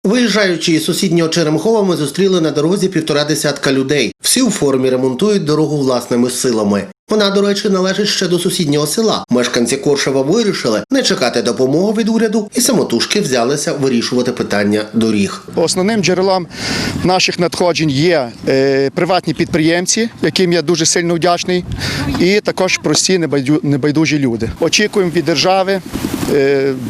Виїжджаючи із сусіднього Черемхова, ми зустріли на дорозі 1,5 десятка людей. Всі у формі ремонтують дорогу власними силами. Вона, до речі, належить ще до сусіднього села. Мешканці Коршева вирішили не чекати допомоги від уряду і самотужки взялися вирішувати питання доріг. Основним джерелом наших надходжень є приватні підприємці, яким я дуже сильно вдячний, і також прості небайдужі люди. Очікуємо від держави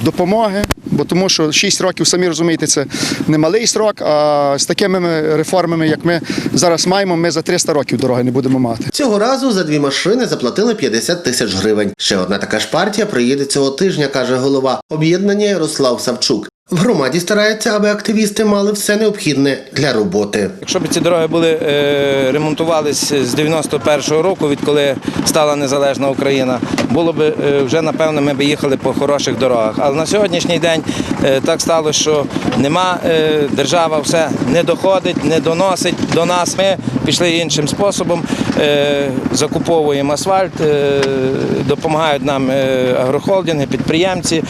допомоги, бо тому що 6 років, самі розумієте, це не малий срок, а з такими реформами, як ми зараз маємо, ми за 300 років дороги не будемо мати. Цього разу за 2 машини заплатили 50 тисяч гривень. Ще одна така ж партія приїде цього тижня, каже голова об'єднання Ярослав Савчук. В громаді стараються, аби активісти мали все необхідне для роботи. Якщо б ці дороги були ремонтувалися з 91-го року, відколи стала незалежна Україна, було б вже, напевно, ми б їхали по хороших дорогах. Але на сьогоднішній день так сталося, що нема, держава все не доходить, не доносить до нас. Ми пішли іншим способом, закуповуємо асфальт, допомагають нам агрохолдинги, підприємці,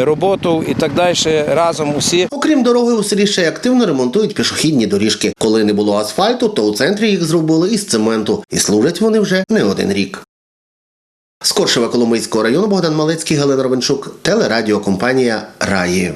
роботу і так далі. Разом усі. Окрім дороги, у селі ще й активно ремонтують пішохідні доріжки. Коли не було асфальту, то у центрі їх зробили із цементу. І служать вони вже не один рік. З Коршева Коломийського району Богдан Малецький, Галина Ровенчук, телерадіокомпанія «Раї».